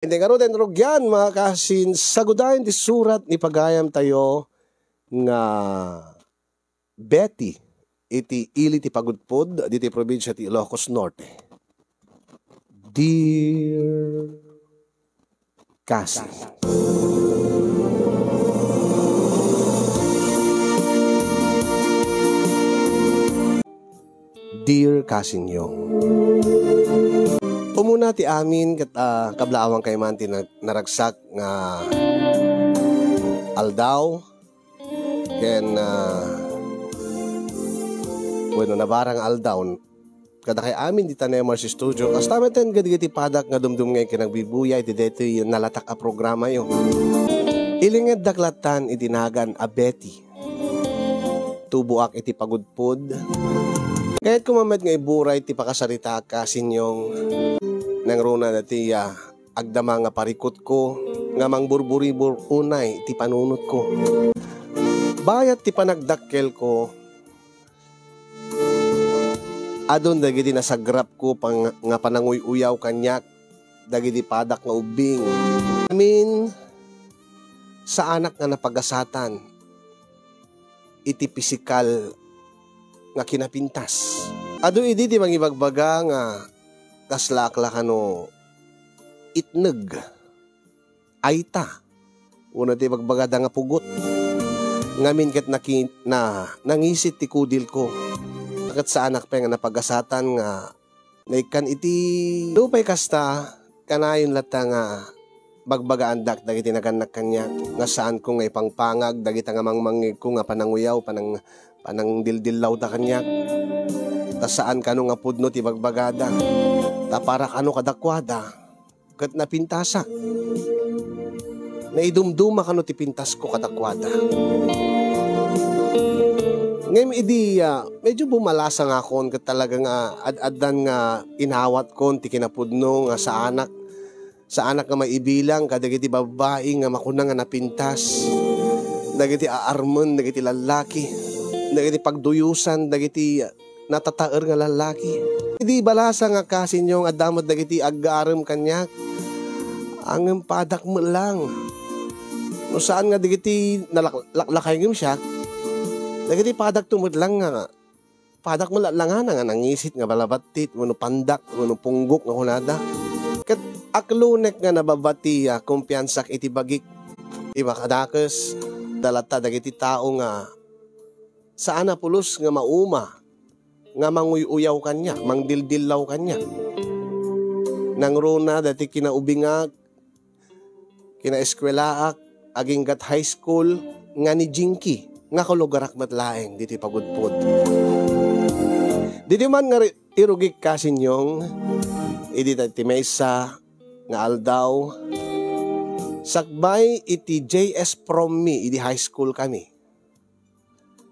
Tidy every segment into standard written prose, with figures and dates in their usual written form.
Hindi nga rin rogyan mga kasin, sagudayan di surat ni pagayam tayo nga Betty iti ili ti pagudpod diti probinsya ti Ilocos Norte. Dear Cassie, Dear Kasinyong, umuna ti amin kat kablaawang kay man ti naragsak nga aldaw ken bueno nabarang aldaw kada kay amin di tanemar si studio kas tameten gadigiti padak nga dumdum ngay kinagbibuyay ti deto nalatak a programa yo ilinged daklatan itinagan a Betty tubuak iti pagudpod kahit kumamed nga iburay ti pakasarita ka sinyong nang runa na ti agdama nga parikot ko nga mangburburibur unay ti panunot ko bayat ti panagdakkel ko adon dagiti nasagrap ko nga pananguy-uyaw kanyak dagiti padak nga ubing amin sa anak nga napagasatan iti pisikal nga kinapintas. Ado idi ti mangibagbaga nga kaslaklakano itneg ayta. Una ti bagbagada nga pugot. Ngamin ket nangisit ti kudil ko. Ket sa anak pa nga napagasatan nga naikan iti lupay kasta kanayon lata nga bagbagaan dak dagiti naganak kanya nga saan ko nga ipangpangag dagiti nga mangmangig ko nga pananguyaw panang dildillaw da kanya ta saan kano nga pudno ti bagbagada ta para kano kadakwada ket napintasa naidumduma kano ti pintas ko kadakwada ngayon idi medyo bumalasa nga kon ket talaga nga ad-addan nga inawat kon ti kinapudno nga sa anak nga maibilang kadagiti babae nga makuna nga napintas dagiti aarmon dagiti lalaki dagiti pagduyusan dagiti natataer nga lalaki idi balasa nga kasinyong adamot dagiti aggaarem kanyak ang padak mo lang no saan nga dagiti nalaklakay ngem siya dagiti padak tumod lang nga padak mo lang nga nangisit nga balabatit uno pandak uno punggok nga kunada ket aklunek nga nababati kumpiyansak iti bagik iba kadakes dalata dagiti tao nga saan na pulos nga mauma nga manguy-uyaw kanya mangdildillaw kanya nang rona dati kinaubingag kinaeskwelaak aginggat high school nga ni Jinky nga kulugarak matlaeng diti pagudpod diti man nga irugik kasinyong idi ti maysa nga aldaw sakbay iti JS Prom me idi high school kami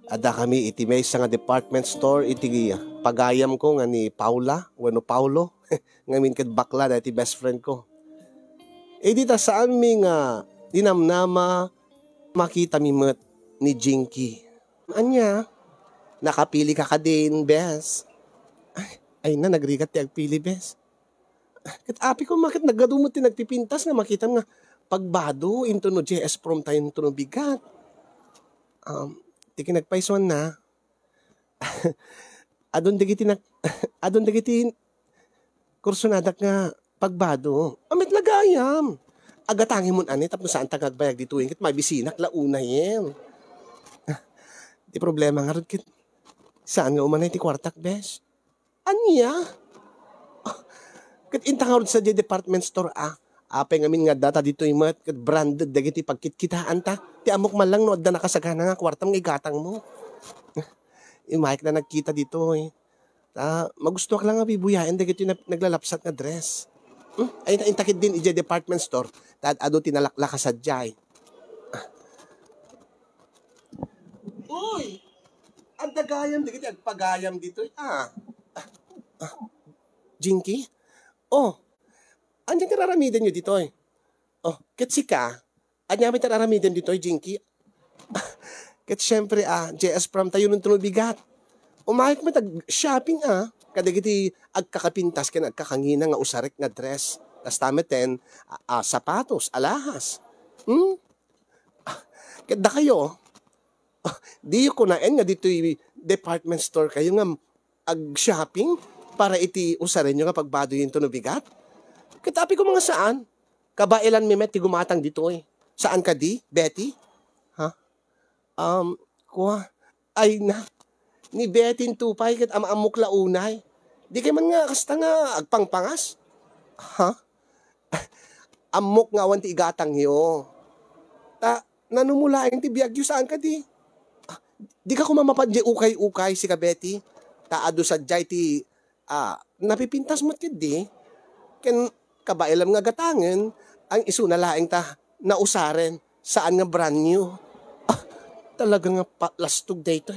ada kami iti maysa nga department store iti pagayam ko nga ni Paula wano Paulo ngamin ket bakla dati best friend ko idi ta saan mi nga dinamnama makita mi met ni Jinky anya nakapili ka din bes ay na nagrigat ti agpili bes ket api ko makit nagadumot ti nagpipintas nga makita nga pagbado into no JS Prom tayo into no bigat ti kinagpaisuan na adon dagiti kursunadak nga pagbado amit lagayam agatangin mon ani tapno saan tagagbayag dituin ket mabisinak launa yen ti problema nga rod ket saan nga umanay ti kwartak bes anya ket intang rod sa department store apay ngamin nga data dito imat ket branded dagiti pagkitkitaan ta ti amok man lang no adda nakasagana nga kwartam nga igatang mo imayk na nagkita dito magustuhan lang nga bibuyain dagiti naglalapsat nga dress ay intakid din ije department store tad ado tinalaklak ka sadyay uy ang dagayam dagiti agpagayam dito Jinky andiyan kararamidan nyo dito ket sika anya may tararamidan dito Jinky ket syempre JS Prom tayo nung tunubigat umayat mo tag shopping kadagiti agkakapintas ken agkakangina nga usarek nga dress kastameten, sapatos, alahas. Kada kayo, di ko naen nga dito department store kayo nga ag-shopping para iti usarin nyo nga pagbado yung tunubigat. Katapi ko mga saan? Kabailan mi met ti gumatang dito eh. Saan ka di, Betty? Ha? Kuha. Ay na. Ni Betty tupay kat amuk launay. Di kay man nga kasta nga agpangpangas. Ha? Amok nga awan ti igatang yo. Nanumulaing ti biyagyo saan ka di? Di ka kumamapad di ukay-ukay si ka Betty. Taado sa jay ti napipintas mo't yun di. Ken kabailam nga gatangen ang isu na laing ta nausaren saan nga brand new. Talaga nga lastog dito.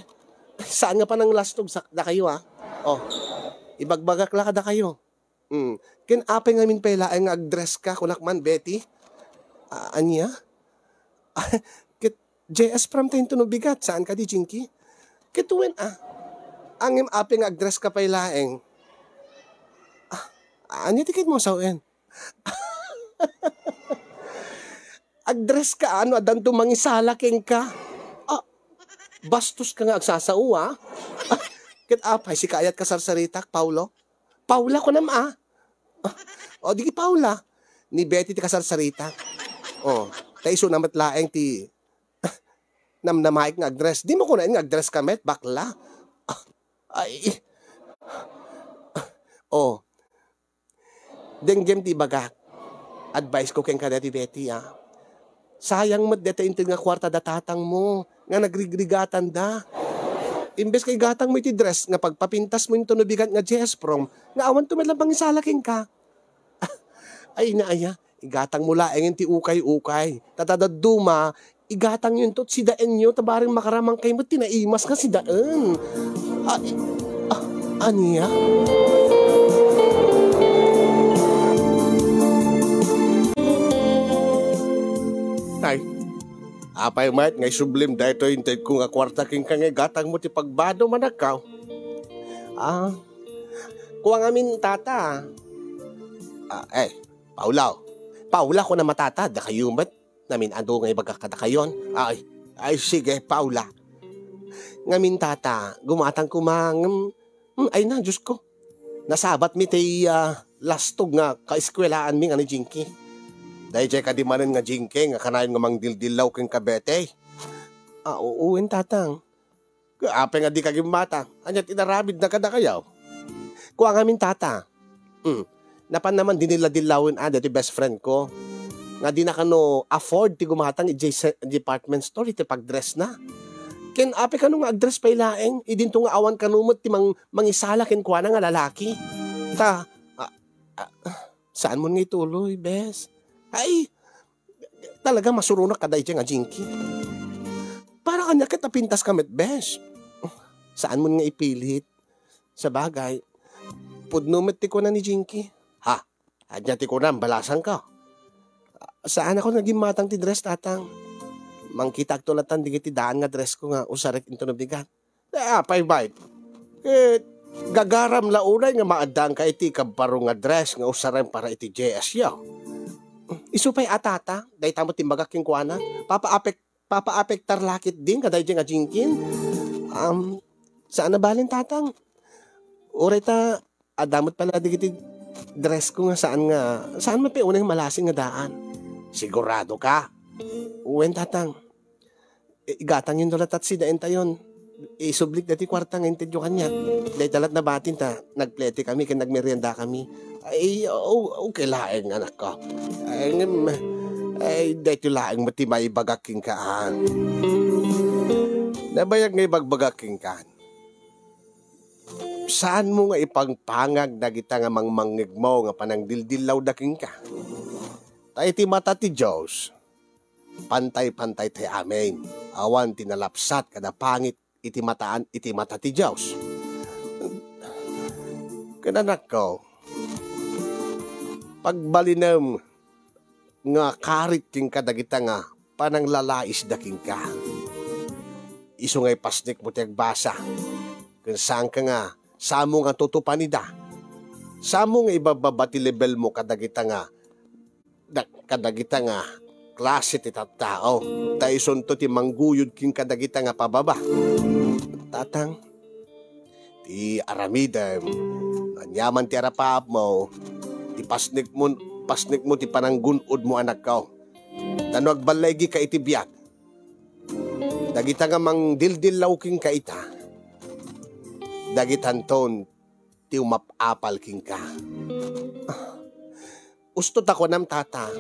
Saan nga pa nang lastog da kayo Oh, ibagbagak la kada kayo. Ken apay nga min pela ang ag-dress ka kunak man Betty. Anya? Kit JS from tayo tunubigat saan ka di Jinky? Kituwen angim apay nga ag-dress ka pay laeng. Anya tikit mo sawen? Ag-dress ka adan tumangisala king ka. Bastos ka nga agsasao Kit apay si kaayat ka sarsaritak Paulo. Paula ko nama O di Paula ni Betty ti kasarsaritak. Tayo iso namat laeng ti namnamaik nga ag-dress. Di mo kunain nga ag-dress kamet bakla. Denggem ti bagak. Advice ko keng kada ti Betty sayang mat deta intin nga kwarta datatang mo nga nagrigligatan da. Imbes kay gatang mo iti dress nga pagpapintas mo yung tunubigan nga JS prom nga awan tumalabang isalaking ka. Ay naaya, igatang mo laeng ti ukay-ukay. Tatadaduma, igatang yun tot si daan nyo tabaring makaramang kayo mo tinaimas ka si daan. Aniya? Ay, apay mat ngay sublim dahito hintay ko nga kwarta king kang gatang mo ti pagbado manakaw. Kuha nga min tata. Paula ko na matata da kayo mat namin ando ngay bagakada kayon. Ay sige Paula. Ngamin tata gumatang kumang ay na Diyos ko. Nasabat mi tay lastog nga kaeskwelaan mi nga ni Jinky. Dahil jay kadimanan nga Jinky nga kanayon nga mangdildilaw keng kabete. Uuwin tatang. Apay nga di kagimata. Anyat inarabid na kada kayaw. Kuha nga min tata. Napan naman din nila dilawin dati best friend ko. Nga di na kano afford ti gumatang department store iti pagdress na. Ken apay kano nga agdress pa ilaeng. Idinto nga awan kanumot ti mangisala ken kuha na nga lalaki. Saan mo nga ituloy, bes? Ay, talaga masurunak ka dahi nga Jinky. Para kanya kita pintas kamit, bes. Saan mo nga ipilit? Sa bagay, pudnumit ti ko na ni Jinky. Adya ti ko na, balasan ka. Saan ako naging matang ti dress, tatang? Mangkita tulatan di ti daan nga dress ko nga usarik into nabigat. Pay-bite. Gagaram launay nga maadang ka iti kabaro nga dress nga usaran para iti JS yaw. Isupay atata, dahi tamo timbagak yung kuana. Papa-apek tarlakit din, kaday nga Jinkin. Saan na balin tatang? Uray ta, adamot pala digiti dress ko nga saan mapiunang malasing nga daan? Sigurado ka? Uwen tatang. Igatang yung dolatat si daen tayon. Isublik dati kwarta nga intedyo kanya. Dahi talat na batin ta, nagplete kami, kaya nagmerienda kami. Ay, okay laeng anak ko. Ay, dahito laeng mati maibagaking kaan. Nabayag nga ibagbagaking kaan. Saan mo nga ipangpangag na kita nga mangmangig mo nga panang dildilaw daking ka? Tayo ti mata ti Diyos. Pantay-pantay tayo amin. Awan tinalapsat kada pangit iti mata ti Diyos. Kananak ko, pagbalinam nga karit king kadagita nga panang lalais daking ka. Iso nga'y pasnik mo tiyag basa. Kung saan ka nga, samo nga tutupanida. Samo nga ibababati level mo kadagita nga kadagita nga klase ti tattao. Taison to ti mangguyod king kadagita nga pababa. Tatang, ti aramidem, anyaman ti arapap mo, ti pasnik mo ti pananggunod mo anak ko. Tano agbalay ka iti biyak. Dagita nga mang dildil king ka ita. Dagitanton ti umapapal king ka. Ustot ako nam tata.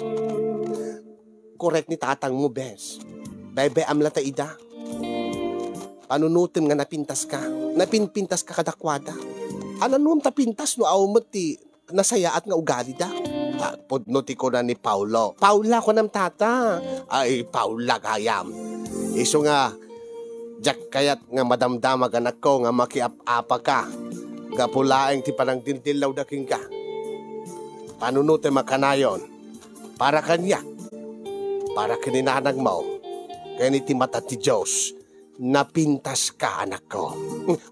Correct ni tatang mo, bes. Bebe amlata ida. Panunutim nga napintas ka. Napinpintas ka kadakwada. Ananum tapintas no awmat ti nasaya at nga ugali da. Podno ti ko na ni Paulo. Paula ko nam tata. Ay, Paula kayam. Iso nga, jak kayat nga madamdamag anak ko nga makiap-apa ka. Gapulaeng ti panang dindilaw da king ka. Panunutin makanayon. Para kanya. Para kininanag mo. Kaya ni ti mata ti Diyos. Napintas ka anak ko.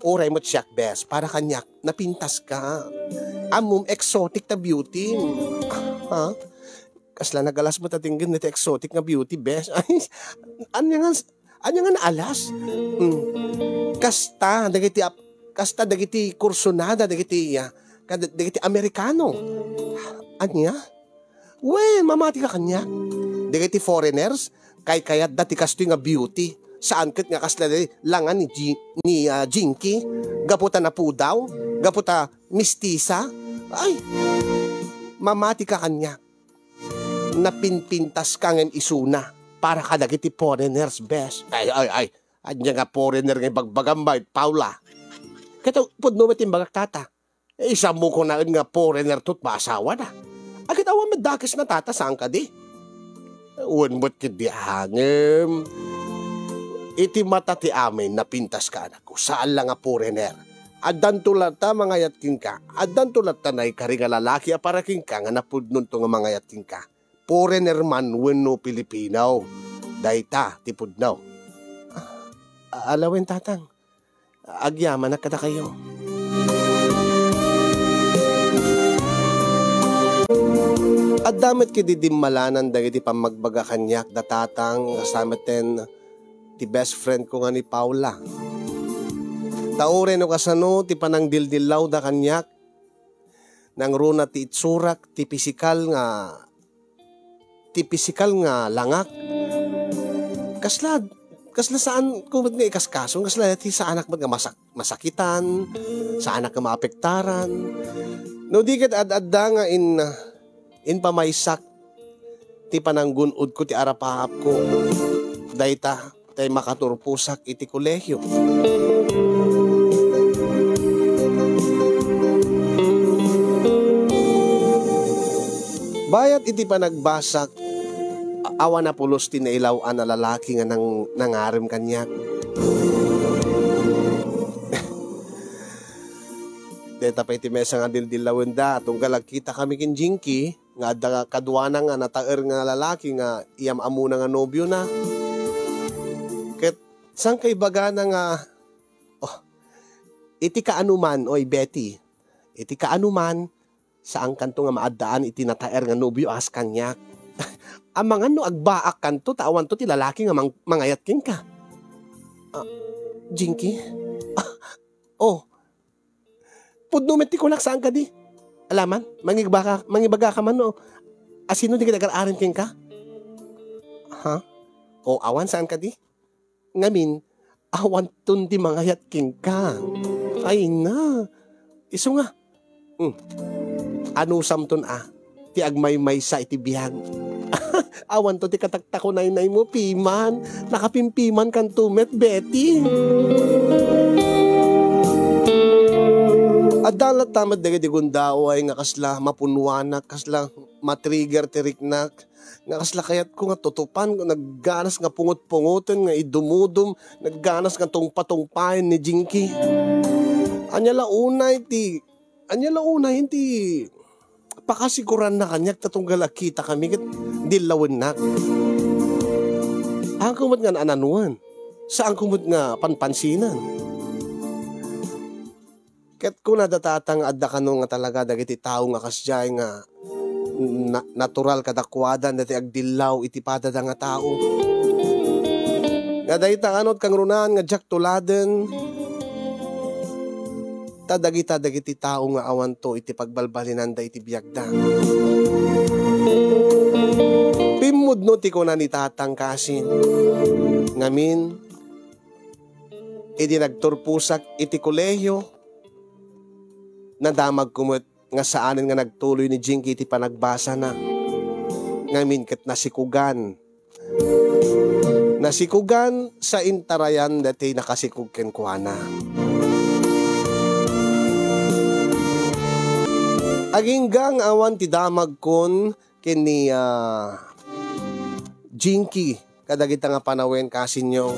Oray mo't siyak bes. Para kanya. Napintas ka. Amum exotic na beauty. Ha? Kasla nagalas mo tatinggin nito exotic na beauty bes. Ay, anya nga naalas. Kasta dagiti kursunada dagiti Amerikano. Anya? Well, mamati ka kanya. Dagiti foreigners, kayat dati kasto nga beauty. Saan kat nga kasla langan ni Jinky, gaputa na po daw, gaputa mistisa. Ay, mamati ka kanya. Napinpintas ka ng isuna para ka dagiti foreigners best. Ay. Anya nga foreigner nga bagbagambay, Paula. Kato, pudno mo timbagak tata. Isa mo ko na nga foreigner to't maasawa na. Agit awan madakis na tata, saan ka di? Uwan mo't kidi hangim. Iti mata ti amin na pintas ka anak ko. Saan lang nga foreigner? Adan tulat ta mga yatking ka. Adan tulat ta na ikari nga lalaki aparaking ka nga napudnon to nga mga yatking ka. Foreigner man wenno Pilipinaw. Dayta ti pudnaw. Alawin tatang. Agyaman na kada kayo. At damit kididimalanan dagiti pamagbaga kanyak datatang kasamaten ti best friend ko nga ni Paula. Taure no kasano ti panang dildilaw da kanyak nang runa ti itsurak ti pisikal nga langak. Kasla saan kumad nga ikaskason, kasla ti sa anak nga masakitan, sa anak nga maapektaran. No di kat adda nga in pamaysak ti pananggunod ko ti arapahap ko. Dayta tay makaturpusak iti kolehyo. Bayat iti panagbasak awa na pulos ti nailawan na lalaki nga nangarim kanyak. Deta pa iti mesa nga dildilawin da. Tunggal kita kami kin Jinky nga adda kadwana nga nataer nga lalaki nga iyam amuna nga nobyo na. Ket sang kay baga na nga iti kaanuman oy Betty. Iti kaanuman saang kanto nga maaddaan iti nataer nga nobyo as kanyak. Amang ano agbaak kanto tawan to ti lalaki nga mangayat king ka. Jinky? Pudno met ti kulak saan ka di? Alaman, mangibaga ka man no. Asino di kinag-aarin king ka? Ha? O awan saan ka di? Ngamin, awan tun di mangayat king ka. Ay na. Iso nga. Ano samton ti agmay-may sa iti biyag. Awan to ti katakta ko nay mo piman. Nakapimpiman kan tumet Betty. Adalat tamad dagiti gundaway nga kasla mapunwanak, kasla matrigger tiriknak, nga kasla kayat ko nga tutupan, nagganas nga pungot-pungoten nga idumudum, nagganas nga tungpa-tungpain ni Jinky. Anya launay ti pakasiguran na kanyak tatunggal kita kami ket dilawin nak. Ang kumot nga ananuan, saan kumot nga panpansinan. Ket kuna datatang adda kano nga talaga dagiti tao nga kasyay nga natural kadakwadan dati agdilaw iti padada nga tao. Nga dayta anod kang runan nga jak tuladen, dagiti tao nga awan to iti pagbalbalinan da iti biyagda. Pimudno ti ko na ni tatang kasin. Ngamin, iti nagturpusak iti kolehiyo, nadamag kumot nga saanin nga nagtuloy ni Jinky iti panagbasa na. Ngamin ket nasikugan. Nasikugan sa intarayan dati nakasikug ken kuana. Aginggang awan ti damag kon ken ni Jinky kadagita nga panawen kasinyo.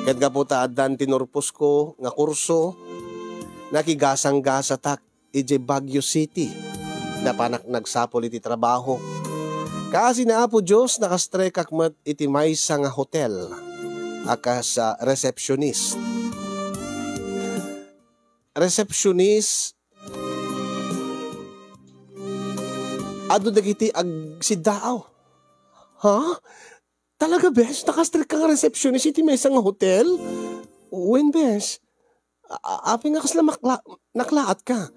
Ket nga puta addan tinurpos ko nga kurso nakigasang-gasa tak iti Baguio City na panak nagsapol iti trabaho. Kasi na Apo Diyos nakastrekak mat iti maysa nga hotel akas receptionist. Receptionist adu dagiti agsidaaw. Ha? Talaga bes? Nakastrek ka nga receptionist iti maysa nga hotel? When bes? Api nga kasla naklaat ka.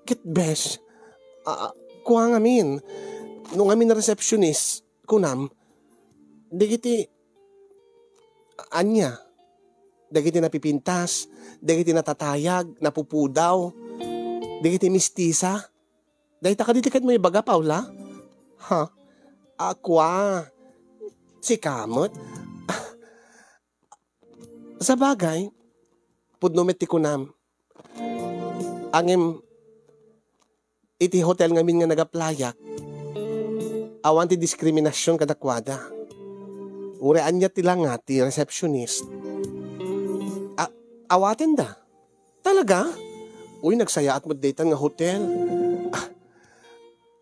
Ket bes? Kuha nga min. Nung amin na receptionist, kunam, dagiti anya. Dagiti napipintas, dagiti natatayag, napupudaw, dagiti mistisa. Dahita ka ditikat mo ibaga, Paula? Ha? Aqua. Si kamot. Sa bagay, pudnomet ti kunam. Angem, iti hotel ngamin nga nagaplayak, awan ti diskriminasyon kadakwada. Urean niya tila nga ti receptionist. Awaten da. Talaga? Uy, nagsayaat mo data nga hotel.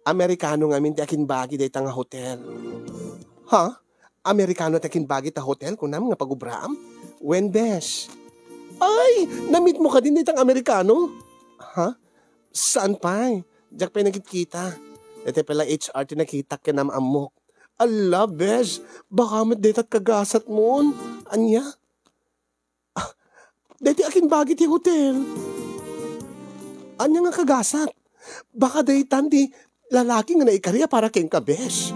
Amerikano nga min ti akin bagi data nga hotel. Ha? Amerikano ti akin bagi ta hotel kunam nga pagubraam? When besh? Ay, namit mo ka din dita Amerikano? Ha? Saan pa? Diyak pa nakikita. Dito pala HR tinakita ka na maamok. Ala, besh, baka madeta't kagasat mo. Anya? Dito akin bagit yung hotel. Anya nga kagasat? Baka dahitan di lalaki nga naikariya para keng ka, besh.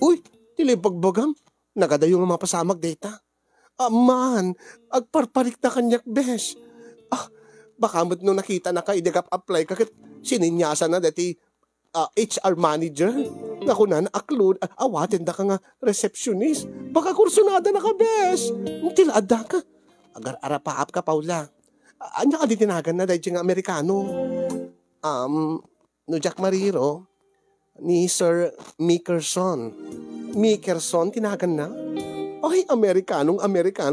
Uy, tilibagbagam. Nagadayo nga mapasamag data. Man, agparparik na kanyak, besh. Baka mo't nung nakita na ka, idagap-apply ka, sininyasan na dati HR manager. Nga kunan, awatin da ka nga receptionist. Baka kursunada na ka, besh. Tilaada ka. Agar-arapaap ka, Paula. Anya ka di tinagan na dahil nga Amerikano. No Jack Mariro, ni Sir Mickerson. Mickerson, tinagan na? Ay, Amerikano,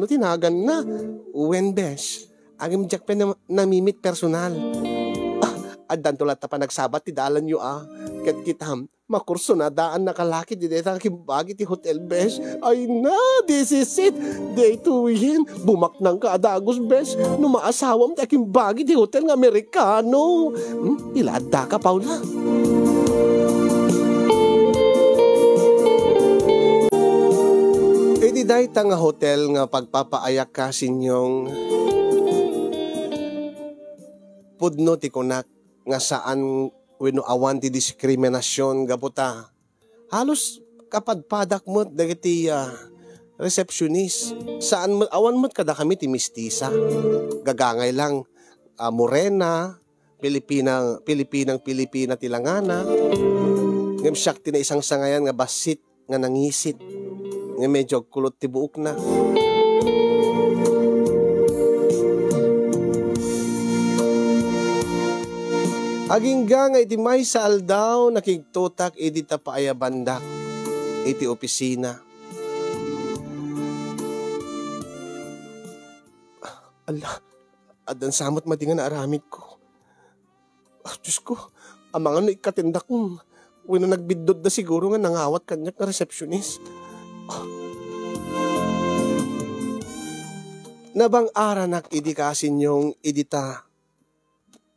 tinagan na. When besh, agim Jack pa namimit personal. Adan tulat na pa nagsabat, tidalan nyo Kat kitam, makurso na daan nakalaki, di deta kimbagi ti hotel besh. Ay na, this is it. Day to win. Bumak nang kaadagos besh. Numaasawam ti kimbagi ti hotel ng Amerikano. Ilada ka, Paula. E di dahi ta nga hotel nga pagpapaayak ka sinyong pudno ti kunak nga saan wino awan ti diskriminasyon gaputa. Halos kapadpadak mo dagiti receptionist. Saan mo awan mo kada kami ti mistisa. Gagangay lang morena, Pilipina tilangana. Ngem siyak ti na isang sangayan nga basit nga nangisit. Nga medyo kulot ti buok na. Agingga nga iti may saal daw nakigtutak iti tapaayabandak iti opisina. Ala, adan samot madingan na aramid ko. Diyos ko, amang ano ikatindak ko. Wala nagbidod na siguro nga nangawat kanyak na receptionist. Nabang aranak idi kasin yung idita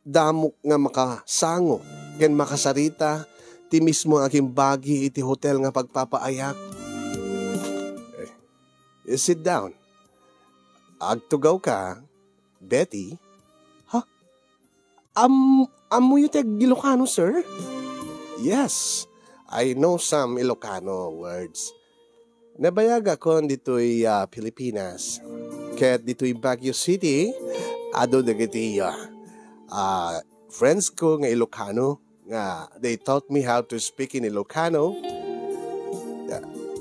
damok nga makasango ken makasarita, ti mismo ang aking bagi iti hotel nga pagpapaayak. You sit down. Agtugaw ka, Betty. Ha? Amo yu tag Ilocano, sir? Yes, I know some Ilocano words. Nabayag ako dito'y Pilipinas. Ket dito'y Baguio City, ado dagiti friends ko nga Ilocano nga they taught me how to speak in Ilocano.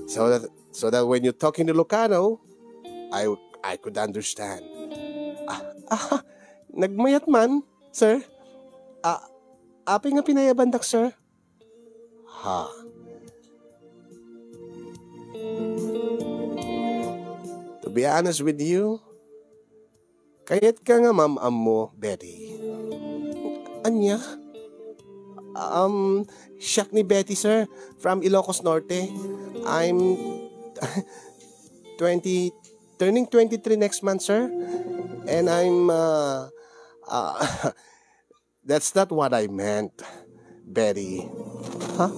So that when you talk in Ilocano, I could understand. Nagmayat man, sir. Api nga pinayabandak, sir. Ha. To be honest with you, kayat ka nga ma'am mo, Betty. Anya? Siyak ni Betty, sir. From Ilocos Norte. I'm turning 23 next month, sir. And I'm, that's not what I meant, Betty. Huh?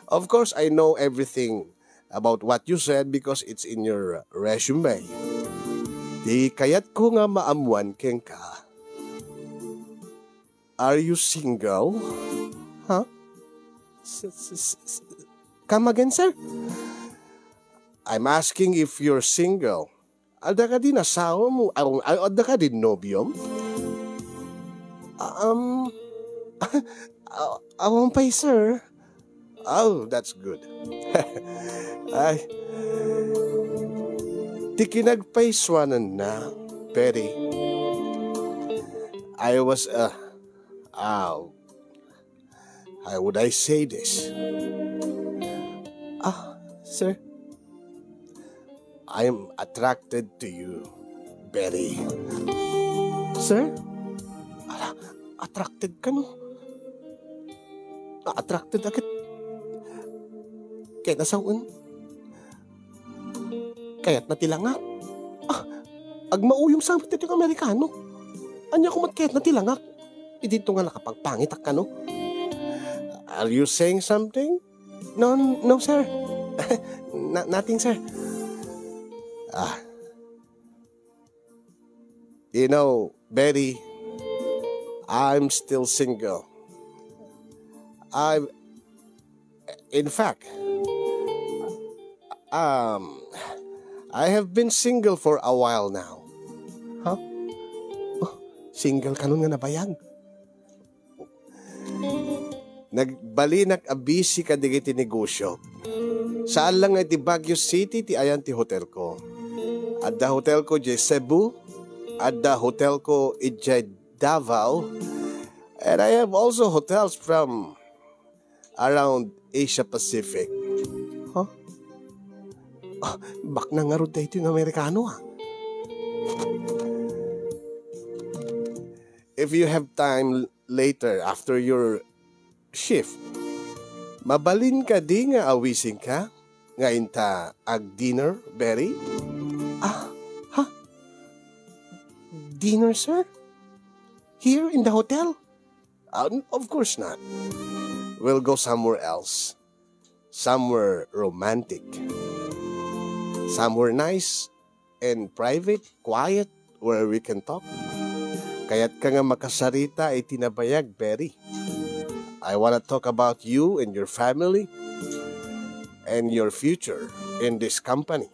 Of course, I know everything about what you said because it's in your resume. Di kayat ko nga maamuan keng ka. Are you single? Huh? Come again, sir? I'm asking if you're single. Ada ka din asawa mo? Ada ka din nobyom? Awang pay, sir. Oh, that's good. Ay, di kinagpaiswanan na, Betty. I was, how would I say this? Sir, I am attracted to you, Betty. Sir? Attracted ka, no? Attracted agad. Kaya nasawan. Kaya't natilangak. Agmauyong samit ito yung Amerikano. Anya ko kaya't natilangak. Dito nga nakapagpangitak ka, no? Are you saying something? No, sir. Nothing, sir. You know, Betty, I'm still single. In fact, I have been single for a while now. Huh? Single ka nun nga nabayag. Nagbali nag-abisi ka digiti negosyo. Saan lang nga ti Baguio City ti ayan ti hotel ko. At the hotel ko di Cebu. At the hotel ko ijay Davao. And I have also hotels from around Asia Pacific. Huh? Bak na nga rin dito yung Amerikano, ha? If you have time later after your shift, mabalin ka di nga awising ka nga inta ag dinner, Betty? Dinner, sir? Here in the hotel? Of course not. We'll go somewhere else. Somewhere romantic. Somewhere nice and private, quiet, where we can talk. Kaya't ka nga makasarita ay tinabayag, Betty. I wanna talk about you and your family and your future in this company.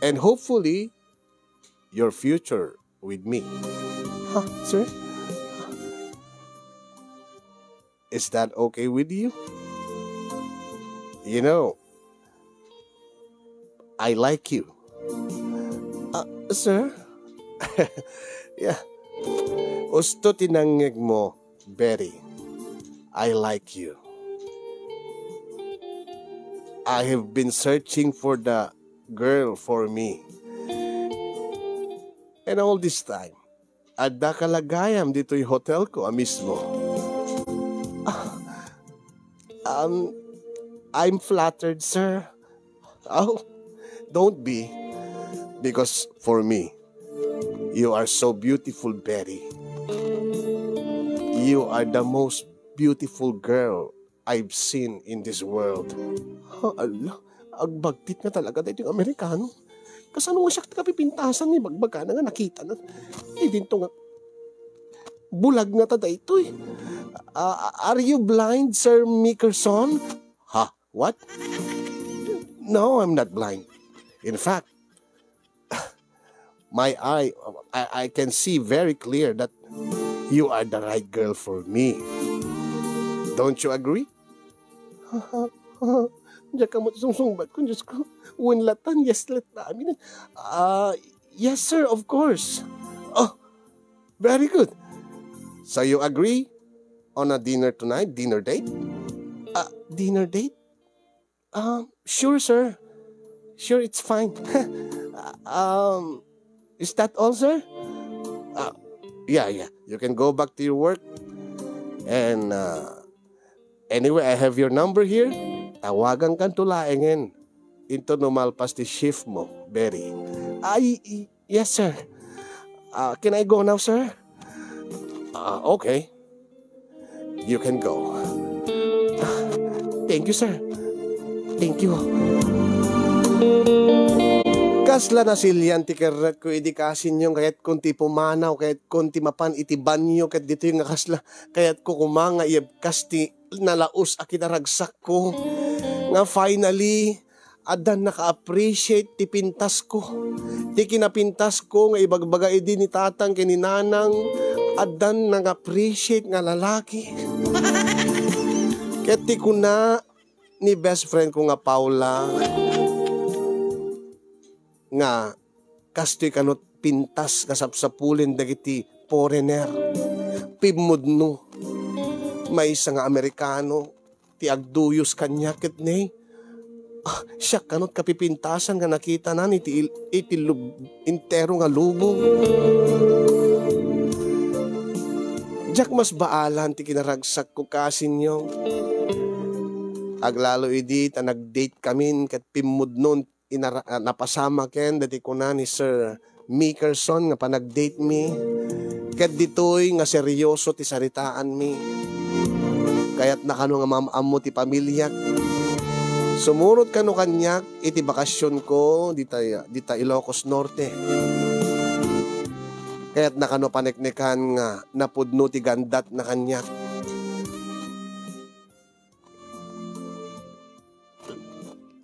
And hopefully, your future with me. Huh, sir? Is that okay with you? You know, I like you. Sir? Yeah. Usto tinangig mo, Betty. I like you. I have been searching for the girl for me. And all this time, adda kalagayam dito yung hotel ko mismo. I'm flattered, sir. Oh, don't be. Because for me, you are so beautiful, Betty. You are the most beautiful girl I've seen in this world. Ala, agbagtit nga talaga dito yung Amerikano. Kasano nga siya kapipintasan ni Bagbaga na nga nakita na. Dinto nga. Bulag nga tada ito eh. Are you blind, Sir Mickerson? Ha? What? No, I'm not blind. In fact, my eye, I can see very clear that you are the right girl for me. Don't you agree? Diyan ka mo sungsungbat ko, Diyos ko. Winlatan, yes, let namin. Yes, sir, of course. Oh, very good. So you agree on a dinner tonight, dinner date? Dinner date? Sure, sir. Sure, it's fine. Is that all, sir? Yeah. You can go back to your work. And anyway, I have your number here. Tawagan kang tulaengin. Into numalpas ti shift mo, Berry. Yes, sir. Can I go now, sir? Okay. You can go. Thank you, sir. Thank you. Kasla na silyan ti kerret ko idikasin yung kahit kunti pumanaw, kahit kunti mapan iti banyo, kahit dito yung kasla, kahit ko kumanga iyabkas ti nalaos akinaragsak ko. Nga finally, adan naka-appreciate ti pintas ko. Ti kinapintas ko nga ibagbaga idi ni tatang kininanang, adan nag-appreciate nga lalaki. Ket ti kuna ni best friend ko nga Paula, nga kastoy kanot pintas kasapsapulin dagiti foreigner. Pimudno. May isa nga Amerikano, ti agduyos kanya ket ne. Siya kanot kapipintasan nga nakita na ni iti intero nga lubong. Diyak mas baalan ti kinaragsak ko kasin nyo. Aglalo idi ta nag-date kami ket pimudnon napasama ken dati ko na ni Sir Mickerson nga panag-date mi. Ket ditoy nga seryoso ti saritaan mi. Kaya't nakano nga mamamo ti pamilya. Sumurot kano kanyak iti bakasyon ko dita Ilocos Norte. Kaya't nakano paneknekan nga napudno ti gandat na kanyak.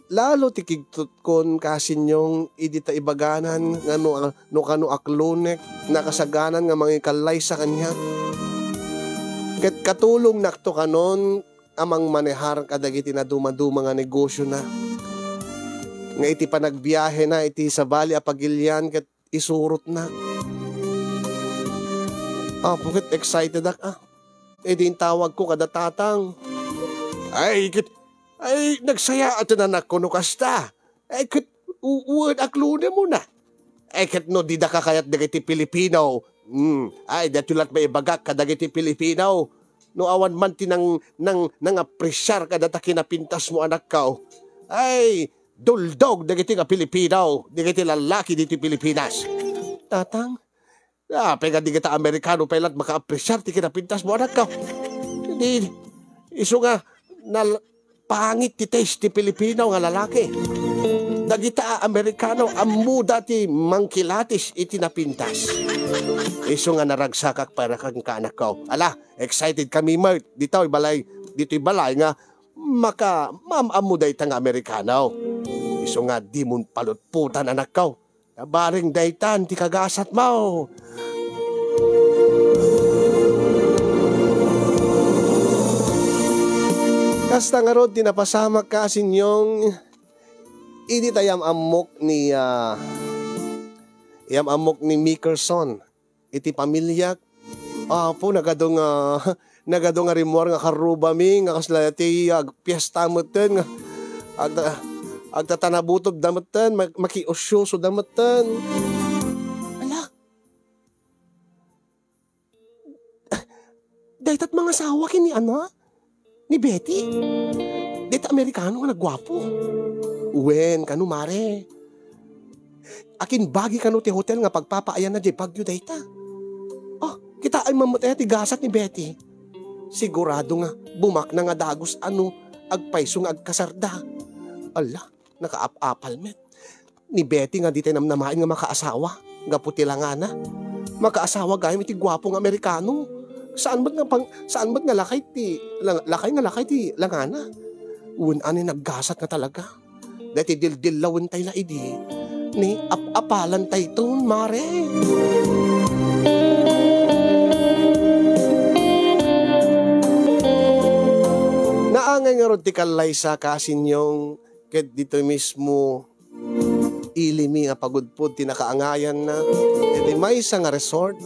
Lalo ti kigtot kon kasinyong idita ibaganan nga no kano aklonek nakasaganan nga mangikalay sa kanya. Ket katulong nakto kanon amang manehar kadagiti na dumaduma nga negosyo na. Nga iti panagbiyahe na iti sa bali apagilyan ket isurot na. Pukit excited ak. Din tawag ko kada tatang. Ay nagsaya at nanak ko no kasta. Kit uwan aklune mo na. Kit no di da kakayat dagiti Pilipino. Datulat may bagak kadagiti Pilipino. No awan man tinang nang apresyar kadata kinapintas mo anak kao. Duldog dagiti nga Pilipino. Dagiti lalaki diti Pilipinas. Tatang, pega di kita Amerikano pailat maka-apresyar ti kinapintas mo anak kao. Hindi, iso nga pangit ti taste ti Pilipino nga lalaki. Dagita Amerikano ammo dati mangkilatis iti napintas. Iso nga naragsakak para kang kaanak ko. Ala, excited kami Mert. Dito'y balay nga maka mamamo day tang Amerikano. Iso nga di mun palutputan anak ko. Baring daytan ti kagasat mo. Kasta nga rod, tinapasama ka sinyong idi tayam amok ni Mickerson. Iti pamilya. Po, nagadong rimor nga karuba mi, nga kasla ti piyesta mo ten, nga agtatanabutob damatan, makiosyoso damatan. Ala. Dahit at mga asawa kini ni Betty. Dito Amerikano nga nagwapo. Uwen, kanu mare. Akin bagi kanu ti hotel nga pagpapaayan na di pagyo dayta. Kita ay mamutaya ti gasat ni Betty. Sigurado nga, bumak na nga dagos agpayso nga agkasarda. Ala, nakaap-apal met. Ni Betty nga di tayo namnamain nga makaasawa. Nga puti lang nga na. Makaasawa gayam iti gwapong Amerikano. Saan ba't nga lakay ti langana? Ani naggasat nga talaga. Dati dildillawin tayo na idi. Ni apalan tayo ito, mare. Naangay nga rod ti kalay sa kasinyong ket dito mismo ilimi nga pagudpod ti nakaangayan na. Edi may isa nga resort.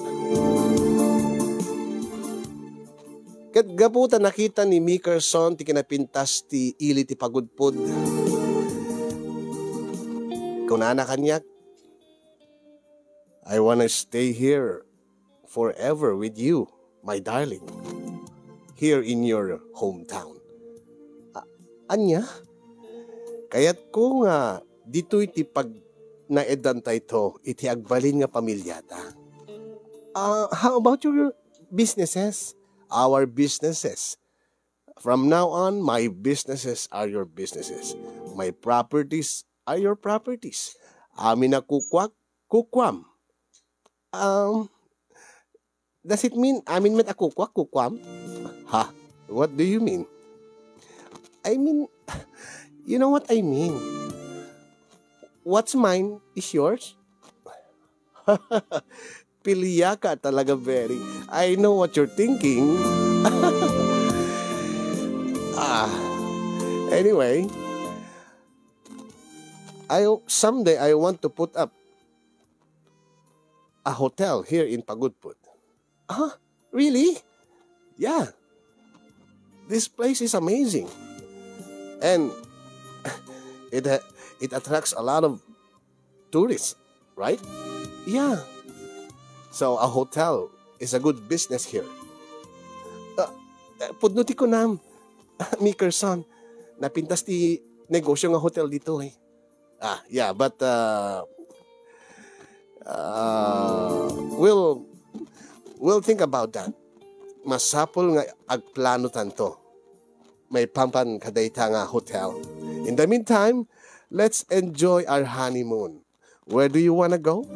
Ket gaputa nakita ni Mickerson ti kinapintas ti ili ti pagudpod. Kunana kanyak, I wanna stay here forever with you, my darling. Here in your hometown. Anya? Kaya't ko nga dito iti pag naedan tayo iti agbalin nga pamilyata. How about your businesses? Our businesses. From now on, my businesses are your businesses. My properties are your properties. Amin na kukwam. Does it mean amin met kukwam? Ha? What do you mean? I mean, you know what I mean. What's mine is yours. Pilya ka talaga, very. I know what you're thinking. Anyway, someday I want to put up a hotel here in Pagudpud. Really? Yeah. This place is amazing. And it attracts a lot of tourists, right? Yeah. So a hotel is a good business here. Pudnuti ko na, Mickerson, napintas ti negosyo nga hotel dito eh. Yeah, but we'll think about that. Masapol nga agplano tanto. May pampan kadayta nga hotel. In the meantime, let's enjoy our honeymoon. Where do you wanna go?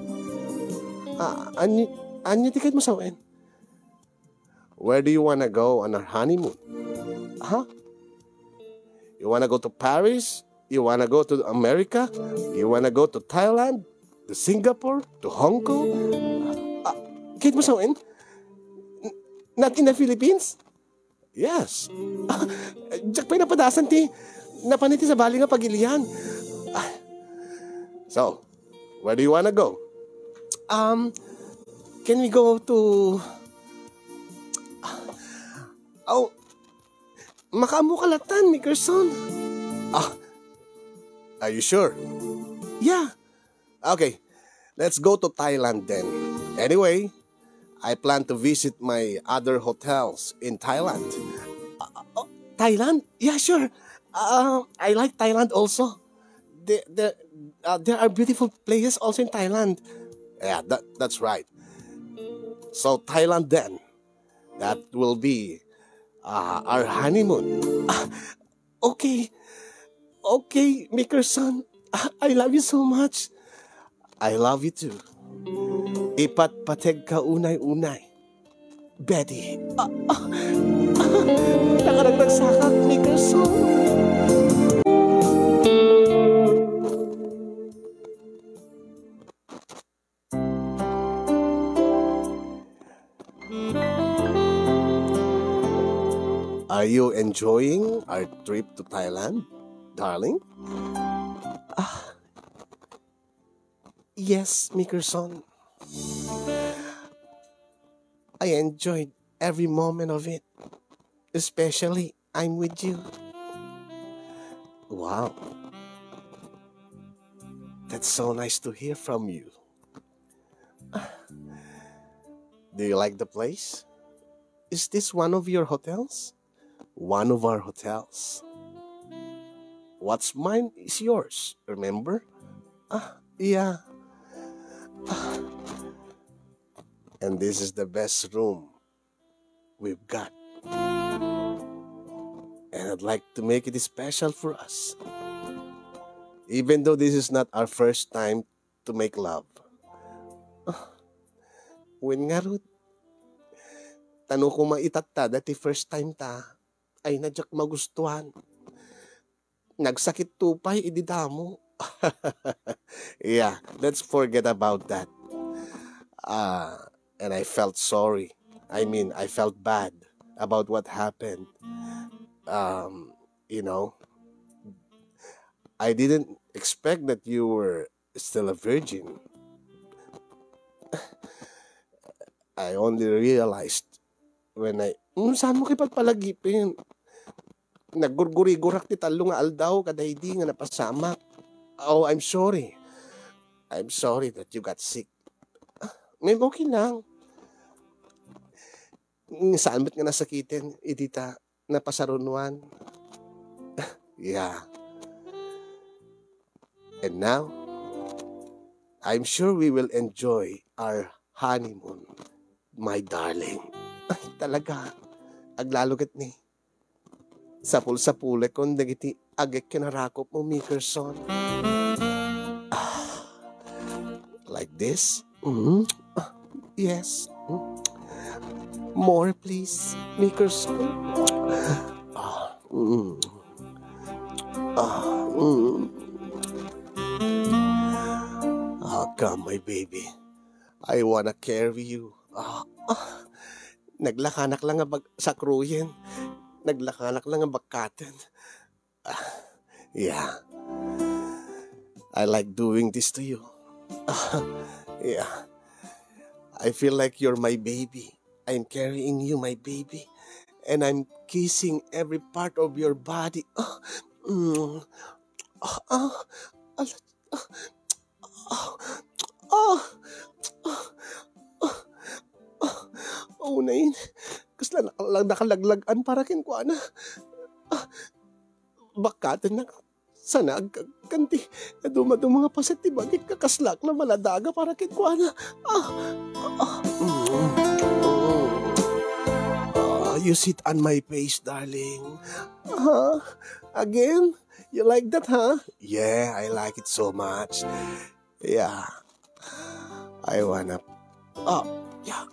Anyo tiket mo sa uin? Where do you wanna go on our honeymoon? You wanna go to Paris? You wanna go to America? You wanna go to Thailand? To Singapore? To Hong Kong? Tiket mo sa uin? Not in the Philippines? Yes. Diyak pa'y napadasan ti. Napaniti sa bali nga pagilian. So, where do you wanna go? Can we go to... Makamukalatan, Mickerson. Are you sure? Yeah. Okay, let's go to Thailand then. Anyway, I plan to visit my other hotels in Thailand. Thailand? Yeah, sure. I like Thailand also. There are beautiful places also in Thailand. Yeah, that's right. So Thailand then. That will be our honeymoon. Okay. Okay, Mickerson. I love you so much. I love you too. Ipatpateg ka unay-unay. Betty. Nakaragdag sakak, Mickerson. Are you enjoying our trip to Thailand, darling? Yes, Mickerson. I enjoyed every moment of it. Especially, I'm with you. Wow. That's so nice to hear from you. Do you like the place? Is this one of your hotels? One of our hotels. What's mine is yours, remember? Yeah. And this is the best room we've got. I'd like to make it special for us. Even though this is not our first time to make love. When nga ro, tanong ko maitatta dati first time ta, ay nadyak magustuhan. Nagsakit tupay, ididamo. Yeah, let's forget about that. And I felt sorry. I felt bad about what happened. You know, I didn't expect that you were still a virgin. I only realized when saan mo kay pagpalagipin? Naggurguri-gurak ti talo nga aldaw, kaday di nga napasamak. Oh, I'm sorry. I'm sorry that you got sick. May okay lang. Saan ba't nga nasakitin? Idita, napasarunuan. Yeah. And now, I'm sure we will enjoy our honeymoon, my darling. Ay, talaga. Aglalogat ni. Sapul-sapulek kon dagiti agek kinarakop mo, Mickerson. Like this? Yes. More, please, Mickerson. Come, my baby. I wanna carry you. Naglakanak lang nga sakruyen. Naglakanak lang nga bakaten. Yeah. I like doing this to you. Yeah. I feel like you're my baby. I'm carrying you, my baby. And I'm kissing every part of your body. Oh, nain. Kasla nakalaglagan para kin ko ana. Bakaten na sana agkanti. Kaduma-do mga paset ti bagit kakaslak na maladaga para kin ko ana. You sit on my face, darling. Again? You like that, huh? Yeah, I like it so much. Yeah. I wanna... yeah.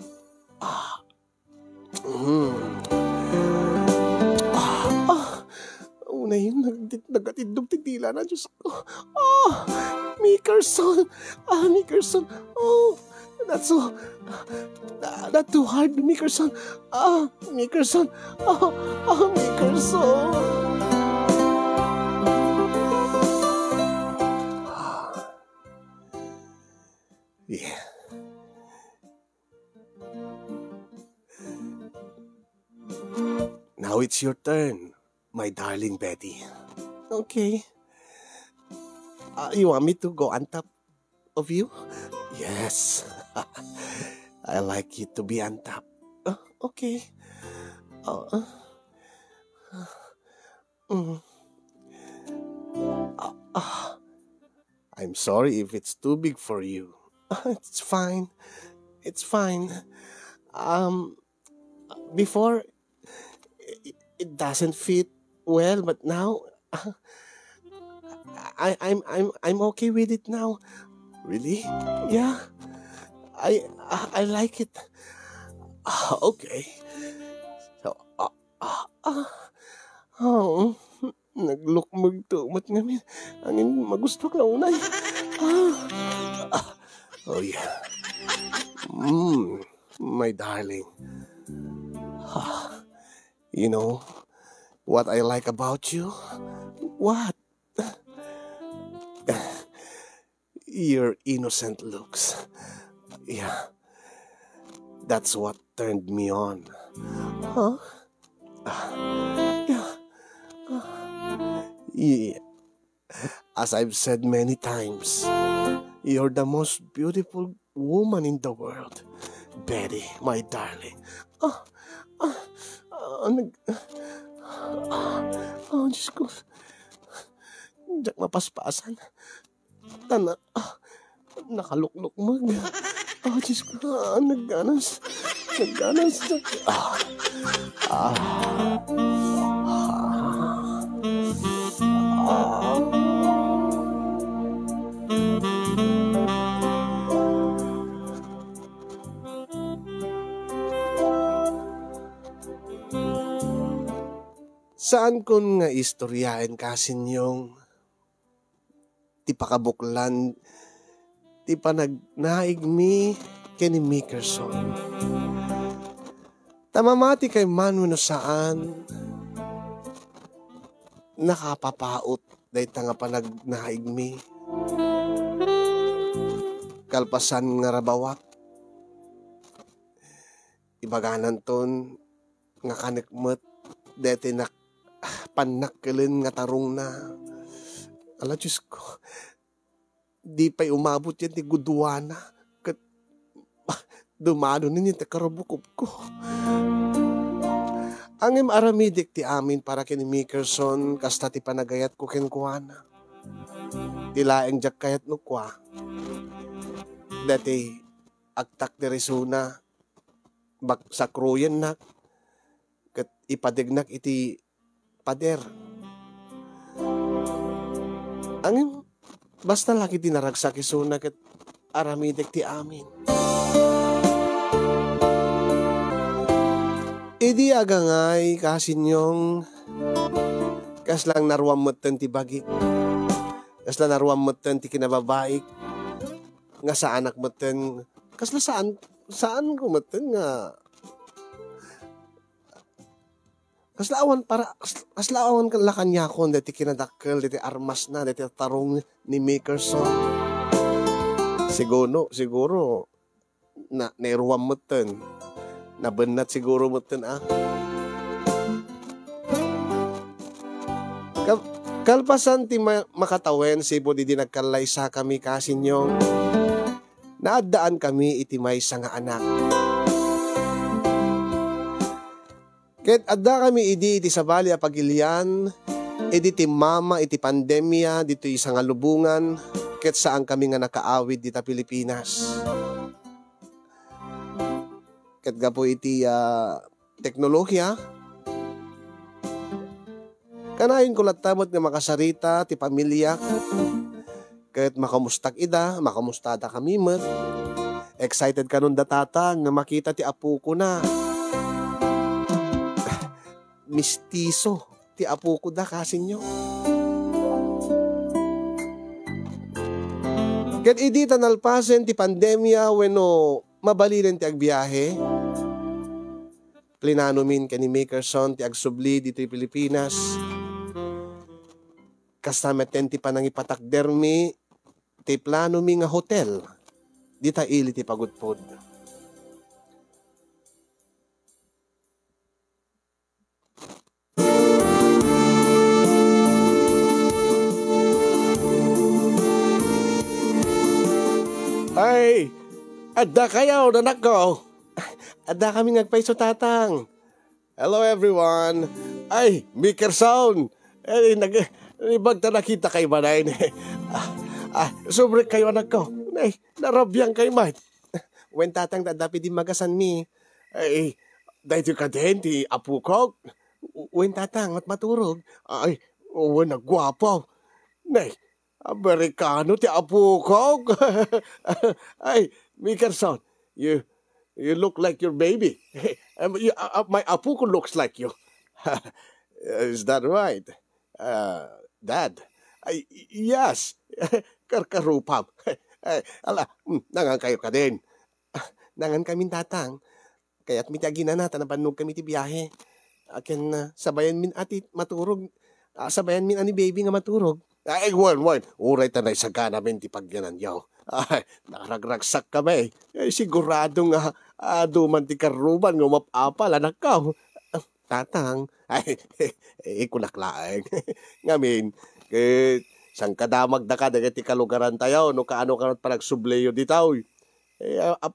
Una yun, nagatindog titila na, Diyos ko. Mickerson. Mickerson. That's so... Not too hard, Mickerson. Mickerson. Mickerson. Yeah. Now it's your turn, my darling Betty. Okay. You want me to go on top of you? Yes. I like you to be on top. Okay. I'm sorry if it's too big for you. It's fine. It's fine. Before, it doesn't fit well, but now, I'm okay with it now. Really? Yeah. I like it. Okay. So, naglukmag tumat ngamin. Angin magusto ka unay. Oh yeah. My darling. You know what I like about you? What? Your innocent looks. Yeah. That's what turned me on. Huh? Yeah. Yeah. As I've said many times, you're the most beautiful woman in the world. Betty, my darling. Diyos ko. Diyak mapaspasan. Nakaluklok mo. Diyos ko. Nagganas. Nagganas. saan kon nga istoryahin kasinyong ti pakabuklan ti panagnaig mi ken ni Mickerson. Tamamati kay Manu no saan nakapapaot dahi nga panagnaig mi. Kalpasan nga rabawak ibaganan ton nga kanikmet deti nak panakkelin nga tarong na. Ala Diyos ko, di pa'y umabot yan ti gudwana. Kat dumano ninyo ti karabukop ko. Angim aramidik ti amin para kini Mickerson kasta ti panagayat ko kenkuana. Tilaeng jak kayat no kwa. Dati agtak ti resuna bak sakruyan nak kat ipadignak iti pader. Angin, basta laki dinaragsak isuna kat aramidek ti amin. Idi agangay kasinyong kaslang naruam moten ti bagi. Kaslang naruam moten ti kinababaik. Nga sa anak moten. Kasla saan ko moten nga kaslaawan kan lakanya kon deti kinadakkel deti armas na deti tarong ni Mickerson. Siguro na nairuam moten. Nabenat siguro moten Kalpasan ti makatawen sibo di nagkalaysa kami kasinyong naadaan kami iti maysa nga anak. Ket adda kami iti sabali a pagilian, ti mama iti pandemya dito isa nga lubungan, ket saan kami nga nakaawid dita Pilipinas. Ket gapo iti teknolohiya, kanayon ko latamot nga makasarita ti pamilya, ket makamustak ida, makamustada kami met. Excited kanon datata nga makita ti apo ko na. Mistiso ti apo ko da kasinyo. Ket idi tanalpasen ti pandemya wenno mabaliren ti agbiyahe. Plinano min ken ni Mickerson ti agsubli dito Pilipinas. Kasameten ti panangipatakdermi ti plano mi nga hotel. Dita ili ti pagudpod. Ay, adda kayo, nanak ko. Adda kami ngagpaiso tatang. Hello everyone. Ay, Mickerson. Ibagta nakita kay manay. Sobre kayo anak ko. Ay, narabyan kay man. Wen tatang dadapi di magasan mi. Ay, dahil ka din ti apo ko. Wen tatang at maturog. Ay, nagwapo. Nay, Amerikano ti apo ko. Ay, Mickerson, you look like your baby. My apo ko looks like you. Is that right? Dad? Yes. Karkarupam. Nangan kayo ka din. Nangan kami tatang. Kaya't mitagina na, tanapanog kami ti biyahe. Akin sabayan min ati maturog. Sabayan min ani baby nga maturog. Ay, wan. Uray tanay saga namin ti pagyanan yaw. Ay, nakaragraksak kami. Ay, sigurado nga duman ti karuban nga mapapal anak ka. Tatang, ay, kunaklaeng. Ngamin, sang kadamag da ka, ti kalugaran tayo, no kaano ka pa nagsubleyo ditaw.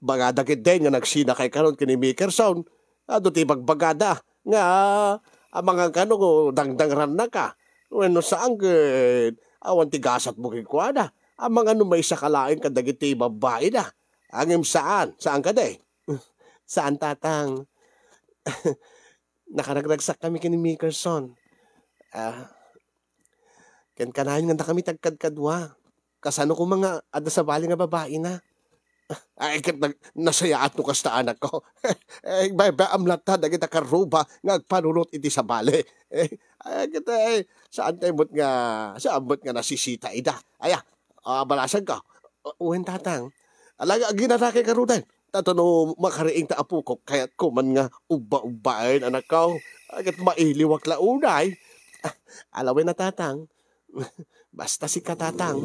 Bagada kit din nga nagsina kay karon kini Mickerson. Ado ti bagbagada. Nga, mga kano, dangdangran na ka. Bueno, saan awan tigasat mo kikuana. Ang mga may sakalain kadagiti babae na. Angim saan? Saan ka day? Saan tatang? Nakaragdagsak kami kini Mickerson. Ken kanayon nga na kami tagkadkadwa. Kasano ko mga ada sa bali nga babae na. Ay, kat nasayaan to kasta anak ko. Bay amlata dagiti karuba nga agpanunot iti sa bale. Ay, kita saan tayo saan mo't nga nasisita ida. Aya, balasan ka. Uwen tatang. Alaga, ginatake ka rudan. Tato no makariing ta apo ko, kaya't ko man nga uba-ubain anak ko. Agad mailiwak launay. Alawin na tatang. Basta si katatang.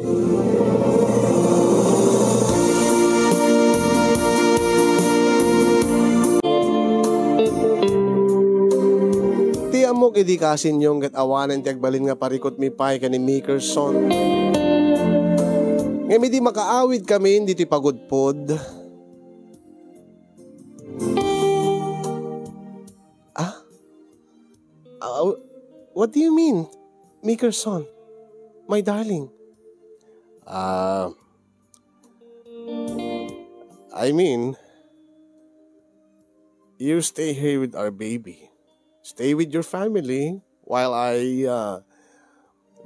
Amok idi kasin yung gat awanan ti agbalin nga parikot mi pay kani Makerson. Ngayon di makaawid kami dito pagudpod. Ah? What do you mean, Makerson? My darling. I mean, you stay here with our baby. Stay with your family while I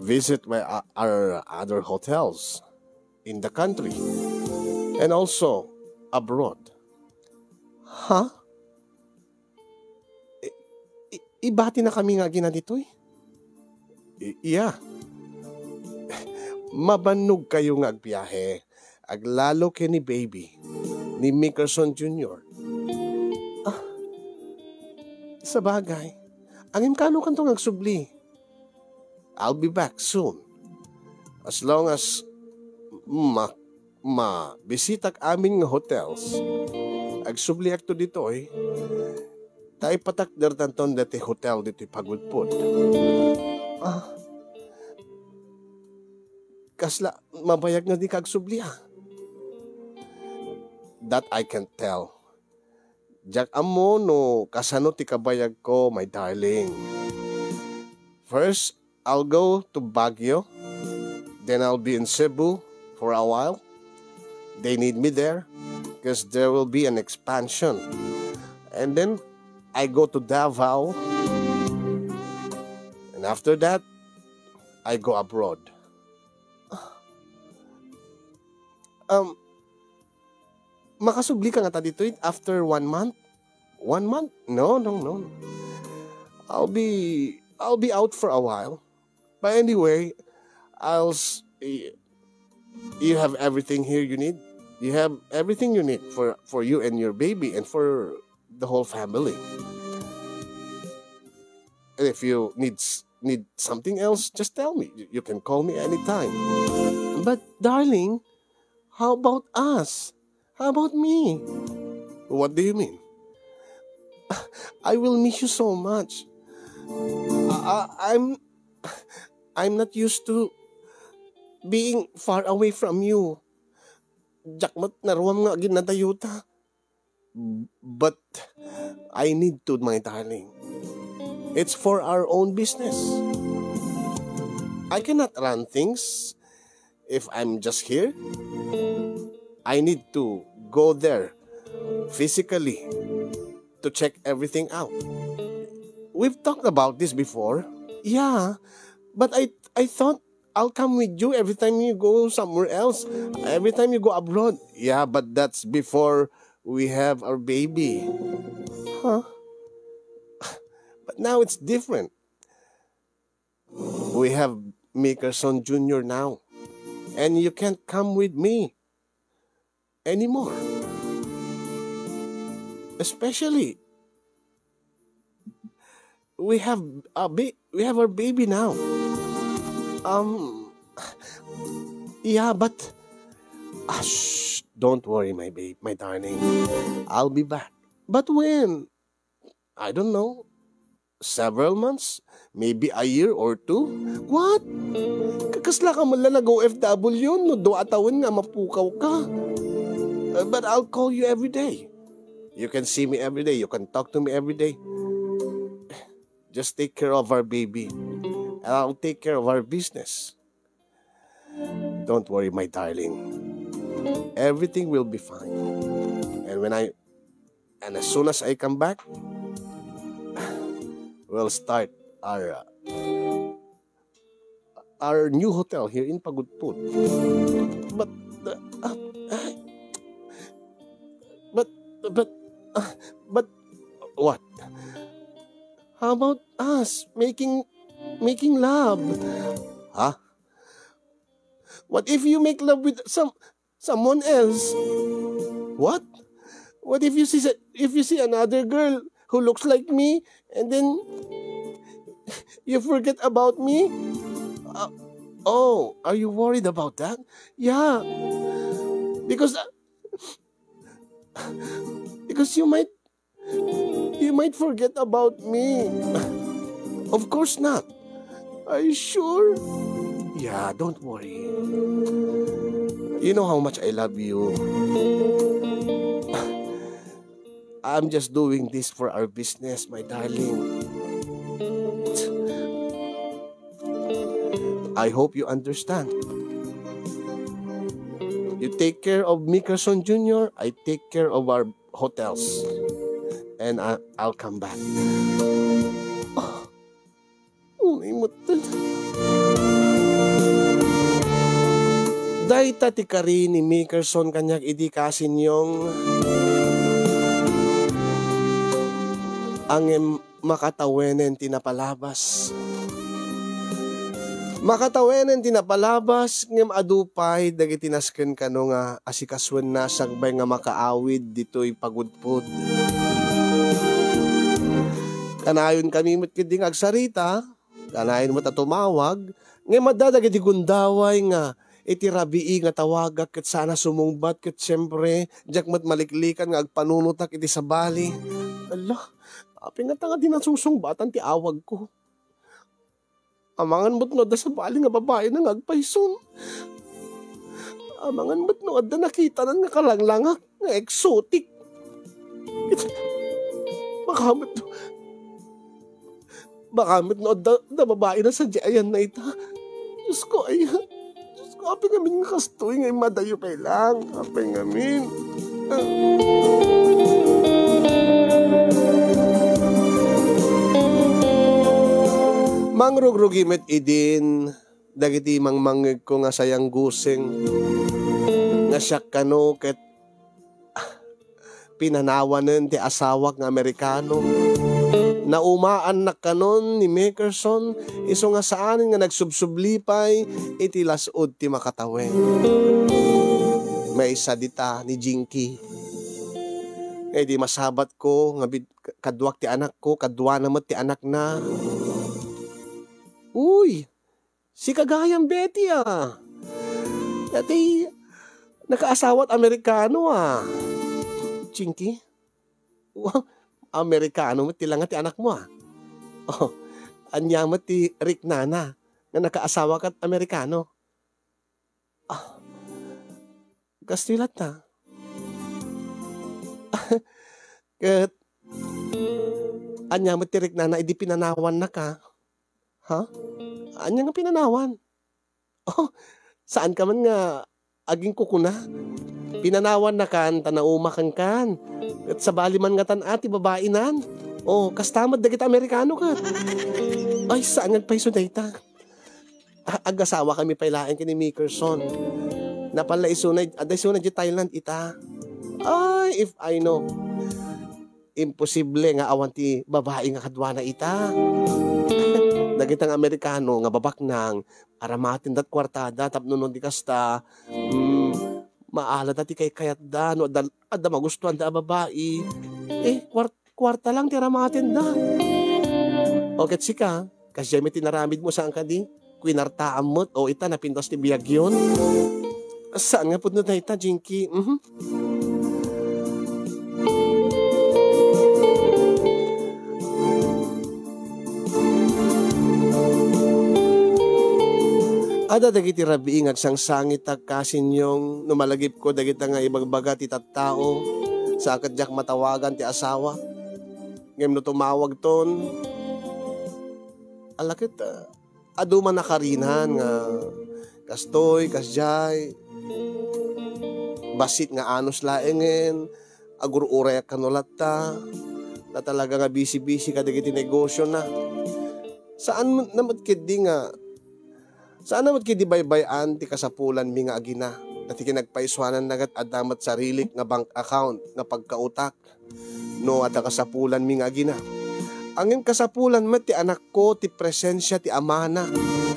visit our other hotels in the country and also abroad. Huh? Ibati na kami nga gina dito eh. Yeah. Mabanog kayo nga agbiyahe. Aglalo kay ni baby, ni Makerson Jr. Sa bagay, ang imkano kantong agsubli. I'll be back soon. As long as bisitak amin nga hotels, agsubli akto dito eh, tayo patakder tanton dati hotel dito pagudpod. Kasla, mabayag na di kagsubli ha. That I can tell. Jak amo no kasano ti kabayag ko, my darling. First, I'll go to Baguio. Then I'll be in Cebu for a while. They need me there because there will be an expansion. And then I go to Davao. And after that, I go abroad. Makasubli ka nga ta dito after 1 month? 1 month? No. I'll be out for a while. But anyway, you have everything here you need. You have everything you need for you and your baby and for the whole family. And if you need something else, just tell me. You can call me anytime. But darling, how about us? How about me? What do you mean? I will miss you so much. I'm not used to being far away from you. Jakmat naruam nga ginadayuta. But I need to, my darling. It's for our own business. I cannot run things if I'm just here. I need to go there physically to check everything out. We've talked about this before. Yeah, but I thought I'll come with you every time you go somewhere else. Every time you go abroad. Yeah, but that's before we have our baby. Huh? But now it's different. We have Makerson Jr. now. And you can't come with me anymore. Especially, we have our baby now. Yeah, but don't worry, my darling. I'll be back. But when? I don't know. Several months? Maybe a year or 2? What? Kakasla ka man lang nag-OFW, no? Do atawin nga mapukaw ka. But I'll call you every day. You can see me every day. You can talk to me every day. Just take care of our baby. And I'll take care of our business. Don't worry, my darling. Everything will be fine. And as soon as I come back, we'll start our new hotel here in Pagudpud. But But, but, what? How about us making love? Huh? What if you make love with someone else? What? What if you see another girl who looks like me and then you forget about me? Oh, are you worried about that? Yeah, because because you might forget about me. Of course not. Are you sure? Yeah, don't worry. You know how much I love you. I'm just doing this for our business, my darling. I hope you understand. You take care of Mickelson Jr., I take care of our hotels. And I'll come back. Day tati ka rin ni Mickelson kanyag idi kasin yung ang makatawenen tinapalabas. Makatawenen tinapalabas ngem adupay dagiti nasken kano nga asikaswen na sagbay nga makaawid ditoy pagudpod. Kanayon kami met kidi agsarita, kanayon mo ta tumawag, ngem madadagiti gundaway nga iti rabii nga tawagak ket sana sumungbat ket siyempre jak mat maliklikan nga agpanunutak iti sabali. Allah, aping nga tanga di nasusungbatan ti awag ko. Amangan mo't no da sa bali nga babae na ngagpayson. Amangan mo't no da nakita na nga kalanglangak nga exotic. Makamit no da babae na sa diayan na ita. Diyos ko ayan. Diyos ko aping amin nga kastoy nga madayo pa lang. Aping amin. Mangrugrugimet idin dagiti mangmangeg ko nga sayang guseng nga siya kano ket pinanawanen ti asawak nga Amerikano na umaan na kanon ni Mickelson iso nga saan nga nagsubsublipay iti lasod ti makatawen. May sadita ni Jinky ngay di masabat ko nga kadwak ti anak ko kadwa namat ti anak na. Uy, si Kagayang Betty ah. Dati, nakaasawa't Amerikano ah. Chinky? Wow, Amerikano mo tilang ti anak mo ah. Oh, anya mo ti Rick Nana nga nakaasawa ka't Amerikano. Ah, gastilat na. Kat, anya mo ti Rick Nana, idi pinanawan na ka. Ha? Anya nga pinanawan? Oh, saan ka man nga aging kukuna? Pinanawan na kan, tanaumakan kan. At sa bali man nga tan ati babae nan. Oh, kastamad dagit Amerikano ka. Ay, saan nga paiso dayta? Agasawa kami pailain kini Mickelson. Napala isunay, aday sunay di Thailand ita. Ay, if I know. Imposible nga awan ti babae nga kadwa na ita. Dagitang Amerikano nga babak nang aramatin dat kwartada tapno no di kasta maala dati kay kayat da no adda magustuhan da babae kwarta lang ti aramatin da. Okay sika kasi may tinaramid mo saan ka di kwinartaan mo o ita napintos ti biyag yun. Saan nga pud no ita Jinky? Ada dagiti rabii ngagsangsangit kasin yung numalagip ko dagita nga ibagbaga ti tattao sa akadyak matawagan ti asawa. Ngem no tumawag ton alakit adu man nakarinan nga kastoy kasjay basit nga anos laengen agur-urek kanulata na talaga nga busy-busy kadagiti negosyo na. Saan namat kidi nga Saan naman kidi baybayan ti kasapulan mi nga agina? Dati kinagpaiswanan nagat adamat sarilik nga bank account nga pagkautak. No ada kasapulan mi nga gina. Angin kasapulan met ti anak ko ti presensya ti amana.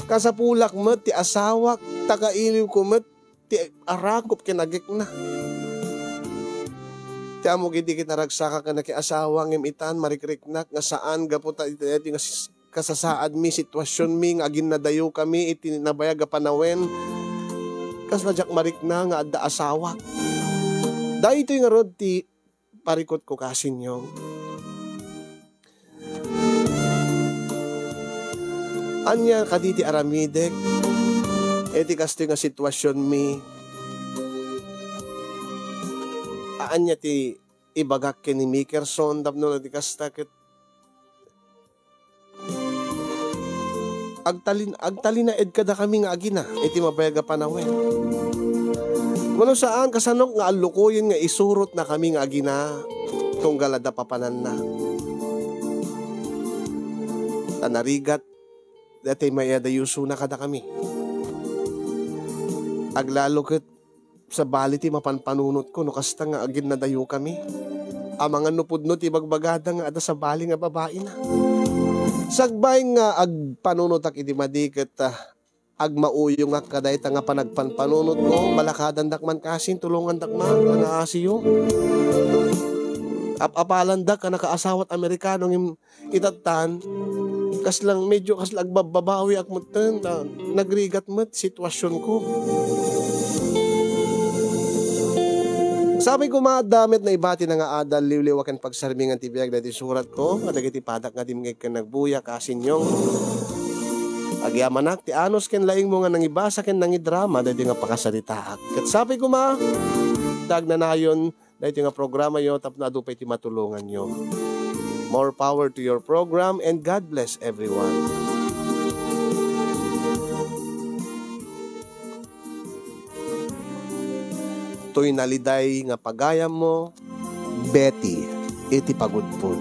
Kasapulak met ti asawak takailiw ko met ti arakop kinagik na. Ti amo gidi kitaragsaka ka na ki asawa ngem itan marikriknak nga saan gaputa iti nga kasasaad mi sitwasyon mi nga agin nadayo kami iti nabayag panawen. Kas najak marikna nga adda asawa. Dahil ito nga rod ti parikot ko kasinyo. Anya kaditi aramidek, eti kasto nga sitwasyon mi, anya ti ibagak ken ni Mickerson, tapno na ti kastakit, agtalin na ed kada kami nga agina, iti mabayaga panawen. Kuno saan kasanok nga alukoyin nga isurot na kami nga agina, tunggal ada papanan na. Tanarigat, dati may adayuso na kada kami. Aglalo ket sa baliti mapanpanunot ko no kasta nga agin na dayo kami. Amangan nupudno ti bagbagada nga ada sa bali nga babae na. Sagbay nga agpanunotak iti madiket agmauyo nga kadayta nga panagpanpanunot ko balakadan dakman kasin tulungan dakman nga asiyo. Apalan dak ka nakaasawat Amerikano ng itatan kaslang medyo kaslang agbababawi ak mutan nagrigat mat sitwasyon ko. Sabi ko madamit na ibati na nga adal liwliwakan pagsarmingan ti biyag dati surat ko kadagiti padak nga dimngeg ken nagbuya kasin yung agyamanak ti anos ken laing mo nga nangibasa ken nangidrama dati nga pakasaritaak. Ket sabi ko dagnanayon dati nga programa yo tapno adupay ti matulungan yo. More power to your program and God bless everyone. To'y naliday nga pagayam mo, Betty, iti pagudpod.